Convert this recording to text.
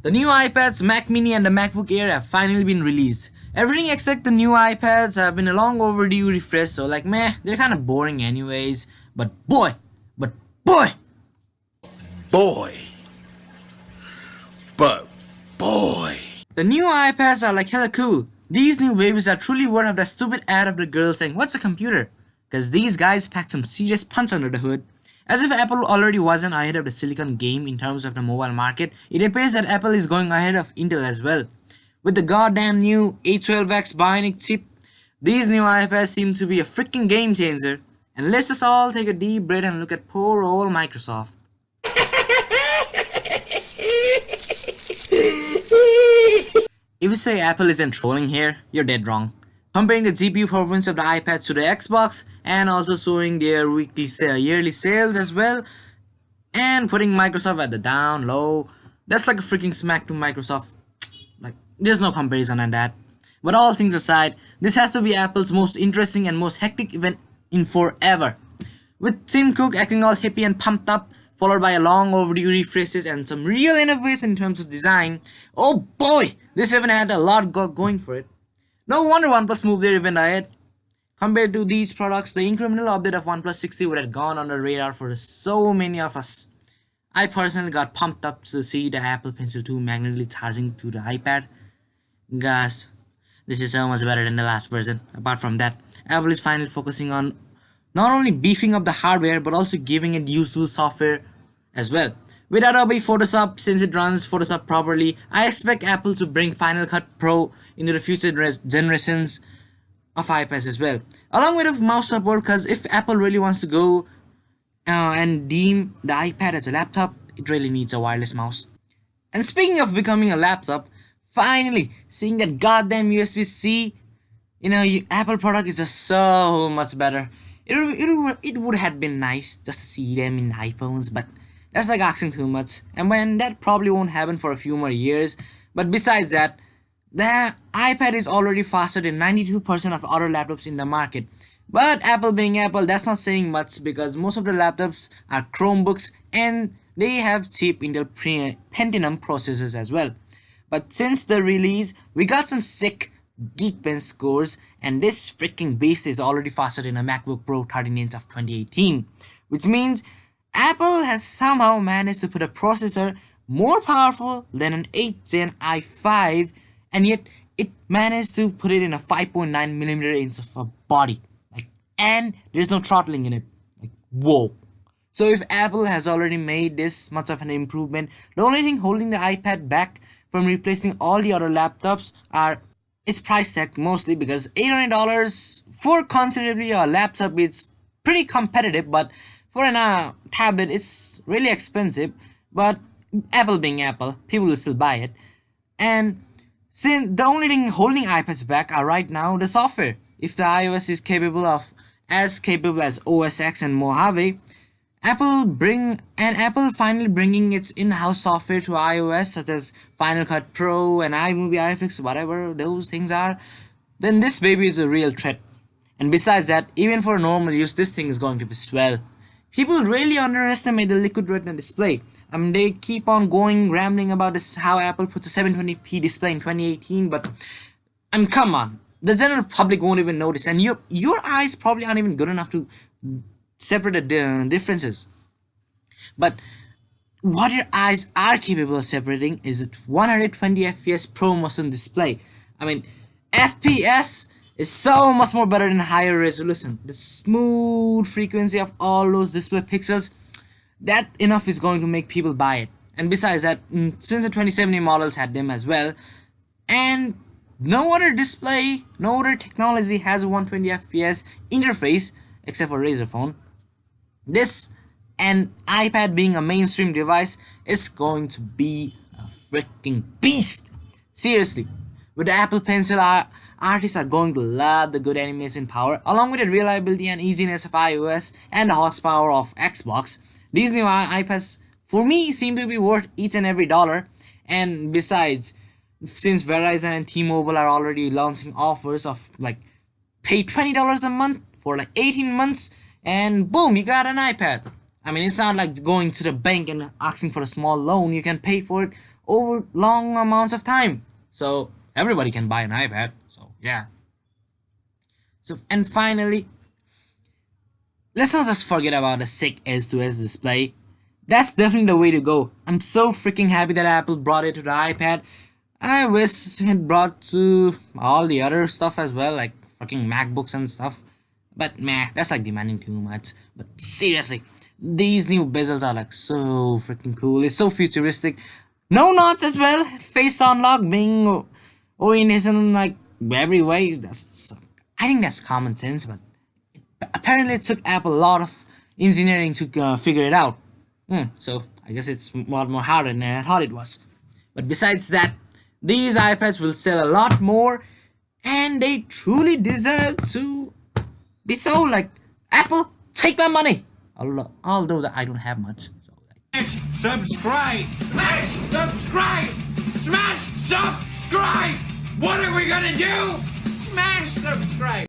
The new iPads, Mac Mini and the MacBook Air have finally been released. Everything except the new iPads have been a long overdue refresh, so like meh, they're kinda boring anyways. But boy, boy, Boy. But boy. the new iPads are like hella cool. These new babies are truly worth of the stupid ad of the girl saying, "What's a computer?" Cause these guys pack some serious punch under the hood. As if Apple already wasn't ahead of the silicon game in terms of the mobile market, it appears that Apple is going ahead of Intel as well. With the goddamn new A12X Bionic chip, these new iPads seem to be a freaking game changer. And let's just all take a deep breath and look at poor old Microsoft. If you say Apple isn't trolling here, you're dead wrong. Comparing the GPU performance of the iPad to the Xbox and also showing their yearly sales as well and putting Microsoft at the down low, that's like a freaking smack to Microsoft. Like, there's no comparison on that. But all things aside, this has to be Apple's most interesting and most hectic event in forever. With Tim Cook acting all hippie and pumped up, followed by a long overdue refreshes and some real innovation in terms of design, oh boy, this event had a lot going for it. No wonder OnePlus moved their event ahead. Compared to these products, the incremental update of OnePlus 60 would have gone under the radar for so many of us. I personally got pumped up to see the Apple Pencil 2 magnetically charging to the iPad. Gosh, this is so much better than the last version. Apart from that, Apple is finally focusing on not only beefing up the hardware but also giving it useful software as well. With Adobe Photoshop, since it runs Photoshop properly, I expect Apple to bring Final Cut Pro into the future generations of iPads as well. Along with mouse support, because if Apple really wants to go and deem the iPad as a laptop, it really needs a wireless mouse. And speaking of becoming a laptop, finally seeing that goddamn USB-C, Apple product is just so much better. It would have been nice just to see them in iPhones, but that's like asking too much, and when that probably won't happen for a few more years. But besides that, the iPad is already faster than 92% of other laptops in the market. But Apple being Apple, that's not saying much because most of the laptops are Chromebooks and they have cheap Intel Pentium processors as well. But since the release, we got some sick Geekbench scores, and this freaking beast is already faster than a MacBook Pro 13-inch of 2018, which means Apple has somehow managed to put a processor more powerful than an 8th Gen i5, and yet it managed to put it in a 5.9mm inch of a body. And there's no throttling in it. Whoa. So if Apple has already made this much of an improvement, the only thing holding the iPad back from replacing all the other laptops is price tag, mostly because $800 for considerably a laptop is pretty competitive, but for a tablet it's really expensive. But Apple being Apple, people will still buy it. And since the only thing holding iPads back are right now the software. If the iOS is capable as OS X and Mojave, Apple finally bringing its in-house software to iOS, such as Final Cut Pro and iMovie, iFlix, whatever those things are, then this baby is a real threat. And besides that, even for normal use, this thing is going to be swell. People really underestimate the Liquid Retina display. I mean, they keep on rambling about this, how Apple puts a 720p display in 2018, but come on, the general public won't even notice, and your eyes probably aren't even good enough to separate the differences. But what your eyes are capable of separating is a 120 FPS ProMotion display. I mean, FPS is so much more better than higher resolution. The smooth frequency of all those display pixels, that enough is going to make people buy it. And besides that, since the 2070 models had them as well, and no other technology has a 120 FPS interface except for Razer phone, this and iPad being a mainstream device is going to be a freaking beast. Seriously, with the Apple Pencil, artists are going to love the good animation power, along with the reliability and easiness of iOS and the horsepower of Xbox. These new iPads, for me, seem to be worth each and every dollar. And besides, since Verizon and T-Mobile are already launching offers of pay $20 a month for 18 months, and boom, you got an iPad. I mean, it's not like going to the bank and asking for a small loan. You can pay for it over long amounts of time. So everybody can buy an iPad. So yeah. So and finally, let's not just forget about a sick S2S display. That's definitely the way to go. I'm so freaking happy that Apple brought it to the iPad. I wish it brought to all the other stuff as well, like fucking MacBooks and stuff. But meh, that's like demanding too much. But seriously, these new bezels are like so freaking cool. It's so futuristic. No knots as well. Face unlock being orientation in like every way. I think that's common sense, but apparently it took Apple a lot of engineering to figure it out. So I guess it's a lot more harder than I thought it was. But besides that, these iPads will sell a lot more, and they truly deserve to be sold. Like, Apple, take my money. Although I don't have much. So, Smash subscribe! Smash subscribe! Smash subscribe! What are we gonna do? Smash subscribe!